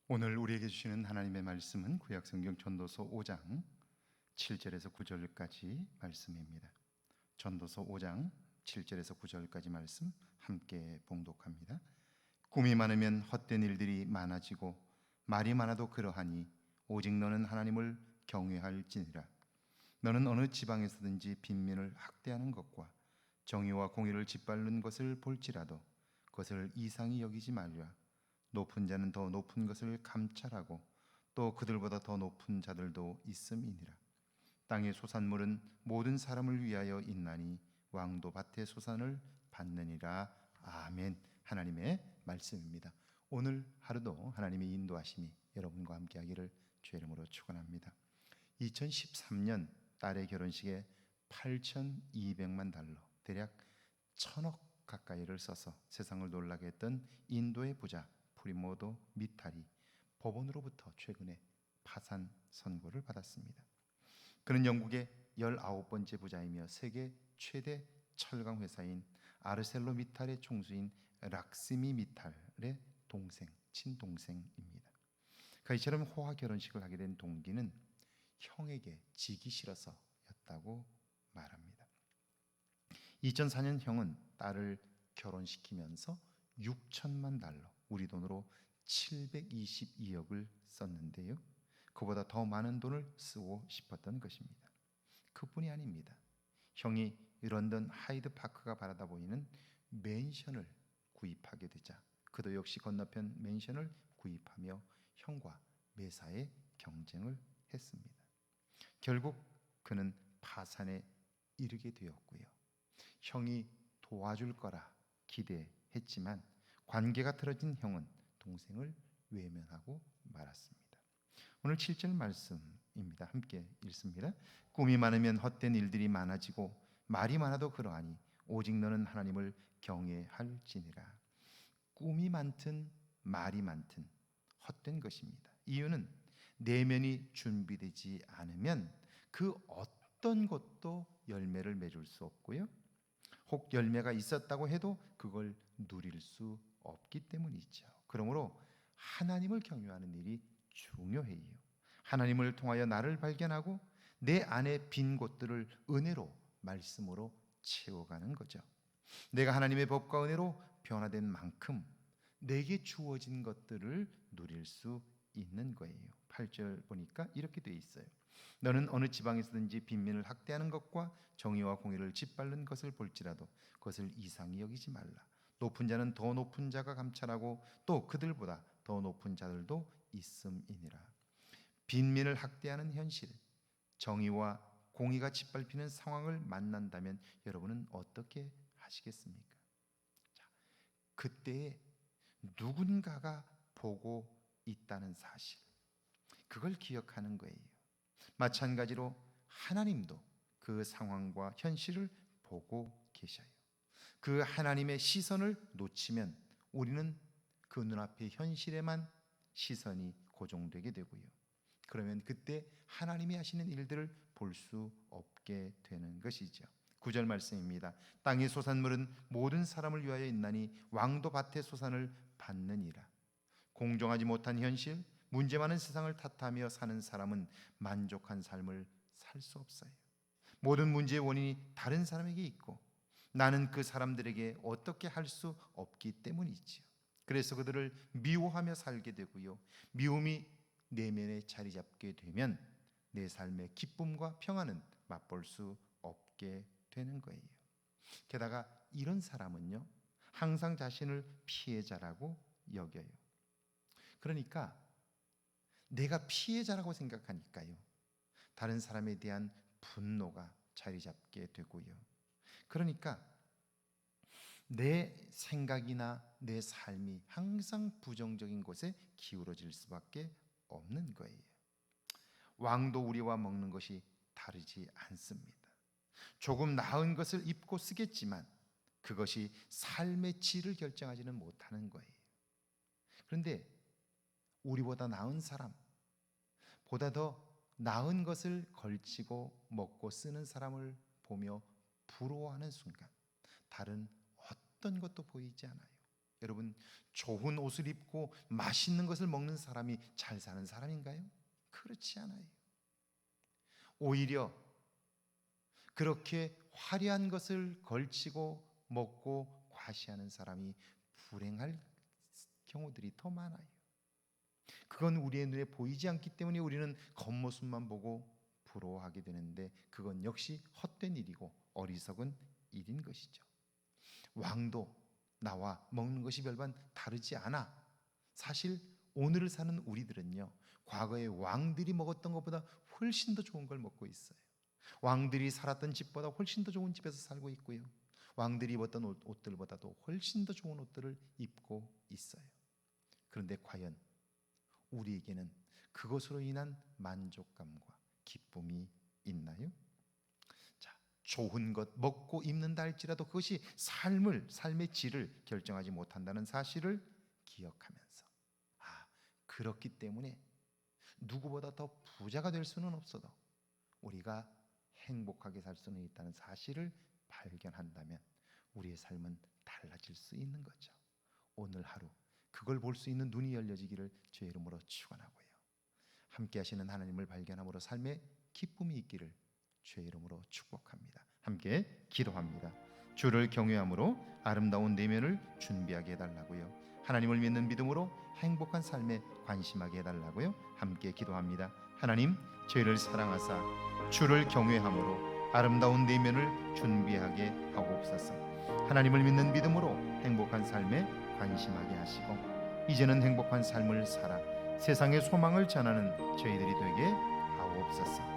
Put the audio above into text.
오늘 우리에게 주시는 하나님의 말씀은 구약성경 전도서 5장 7절에서 9절까지 말씀입니다. 전도서 5장 7절에서 9절까지 말씀 함께 봉독합니다. 꿈이 많으면 헛된 일들이 많아지고 말이 많아도 그러하니 오직 너는 하나님을 경외할지니라. 너는 어느 지방에서든지 빈민을 학대하는 것과 정의와 공의를 짓밟는 것을 볼지라도 그것을 이상히 여기지 말라. 높은 자는 더 높은 것을 감찰하고 또 그들보다 더 높은 자들도 있음이니라. 땅의 소산물은 모든 사람을 위하여 있나니 왕도 밭의 소산을 받느니라. 아멘. 하나님의 말씀입니다. 오늘 하루도 하나님의 인도하심이 여러분과 함께 하기를 주의 이름으로 축원합니다. 2013년 딸의 결혼식에 8,200만 달러, 대략 1,000억 가까이를 써서 세상을 놀라게 했던 인도의 부자 프리모도 미탈이 법원으로부터 최근에 파산 선고를 받았습니다. 그는 영국의 19번째 부자이며 세계 최대 철강 회사인 아르셀로 미탈의 총수인 락스미 미탈의 동생, 친동생입니다. 그가 이처럼 호화 결혼식을 하게 된 동기는 형에게 지기 싫어서였다고 말합니다. 2004년 형은 딸을 결혼시키면서 6천만 달러, 우리 돈으로 722억을 썼는데요, 그보다 더 많은 돈을 쓰고 싶었던 것입니다. 그뿐이 아닙니다. 형이 런던 하이드 파크가 바라다 보이는 맨션을 구입하게 되자 그도 역시 건너편 맨션을 구입하며 형과 매사에 경쟁을 했습니다. 결국 그는 파산에 이르게 되었고요. 형이 도와줄 거라 기대했지만 관계가 틀어진 형은 동생을 외면하고 말았습니다. 오늘 7절 말씀입니다. 함께 읽습니다. 꿈이 많으면 헛된 일들이 많아지고 말이 많아도 그러하니 오직 너는 하나님을 경외할지니라. 꿈이 많든 말이 많든 헛된 것입니다. 이유는 내면이 준비되지 않으면 그 어떤 것도 열매를 맺을 수 없고요, 혹 열매가 있었다고 해도 그걸 누릴 수 없기 때문이죠. 그러므로 하나님을 경외하는 일이 중요해요. 하나님을 통하여 나를 발견하고 내 안에 빈 곳들을 은혜로, 말씀으로 채워가는 거죠. 내가 하나님의 법과 은혜로 변화된 만큼 내게 주어진 것들을 누릴 수 있는 거예요. 8절 보니까 이렇게 돼 있어요. 너는 어느 지방에서든지 빈민을 학대하는 것과 정의와 공의를 짓밟는 것을 볼지라도 그것을 이상히 여기지 말라. 높은 자는 더 높은 자가 감찰하고 또 그들보다 더 높은 자들도 있음이니라. 빈민을 학대하는 현실, 정의와 공의가 짓밟히는 상황을 만난다면 여러분은 어떻게 하시겠습니까? 자, 그때에 누군가가 보고 있다는 사실, 그걸 기억하는 거예요. 마찬가지로 하나님도 그 상황과 현실을 보고 계셔요. 그 하나님의 시선을 놓치면 우리는 그 눈앞의 현실에만 시선이 고정되게 되고요, 그러면 그때 하나님이 하시는 일들을 볼 수 없게 되는 것이죠. 9절 말씀입니다. 땅의 소산물은 모든 사람을 위하여 있나니 왕도 밭의 소산을 받느니라. 공정하지 못한 현실, 문제 많은 세상을 탓하며 사는 사람은 만족한 삶을 살 수 없어요. 모든 문제의 원인이 다른 사람에게 있고 나는 그 사람들에게 어떻게 할 수 없기 때문이지요. 그래서 그들을 미워하며 살게 되고요, 미움이 내면에 자리 잡게 되면 내 삶의 기쁨과 평안은 맛볼 수 없게 되는 거예요. 게다가 이런 사람은요, 항상 자신을 피해자라고 여겨요. 그러니까 내가 피해자라고 생각하니까요, 다른 사람에 대한 분노가 자리 잡게 되고요, 그러니까 내 생각이나 내 삶이 항상 부정적인 곳에 기울어질 수밖에 없는 거예요. 왕도 우리와 먹는 것이 다르지 않습니다. 조금 나은 것을 입고 쓰겠지만 그것이 삶의 질을 결정하지는 못하는 거예요. 그런데 우리보다 나은 사람, 보다 더 나은 것을 걸치고 먹고 쓰는 사람을 보며 부러워하는 순간 다른 어떤 것도 보이지 않아요. 여러분, 좋은 옷을 입고 맛있는 것을 먹는 사람이 잘 사는 사람인가요? 그렇지 않아요. 오히려 그렇게 화려한 것을 걸치고 먹고 과시하는 사람이 불행할 경우들이 더 많아요. 그건 우리의 눈에 보이지 않기 때문에 우리는 겉모습만 보고 부러워하게 되는데, 그건 역시 헛된 일이고 어리석은 일인 것이죠. 왕도 나와 먹는 것이 별반 다르지 않아. 사실 오늘을 사는 우리들은요, 과거의 왕들이 먹었던 것보다 훨씬 더 좋은 걸 먹고 있어요. 왕들이 살았던 집보다 훨씬 더 좋은 집에서 살고 있고요, 왕들이 입었던 옷들보다도 훨씬 더 좋은 옷들을 입고 있어요. 그런데 과연 우리에게는 그것으로 인한 만족감과 기쁨이 있나요? 자, 좋은 것 먹고 입는다 할지라도 그것이 삶의 질을 결정하지 못한다는 사실을 기억하면서, 그렇기 때문에 누구보다 더 부자가 될 수는 없어도 우리가 행복하게 살 수는 있다는 사실을 발견한다면 우리의 삶은 달라질 수 있는 거죠. 오늘 하루 그걸 볼 수 있는 눈이 열려지기를 주의 이름으로 축원하고요, 함께 하시는 하나님을 발견함으로 삶에 기쁨이 있기를 주의 이름으로 축복합니다. 함께 기도합니다. 주를 경외함으로 아름다운 내면을 준비하게 해달라고요, 하나님을 믿는 믿음으로 행복한 삶에 관심하게 해달라고요, 함께 기도합니다. 하나님, 저희를 사랑하사 주를 경외함으로 아름다운 내면을 준비하게 하옵소서. 하나님을 믿는 믿음으로 행복한 삶에 관심하게 하시고, 이제는 행복한 삶을 살아 세상의 소망을 전하는 저희들이 되게 하옵소서.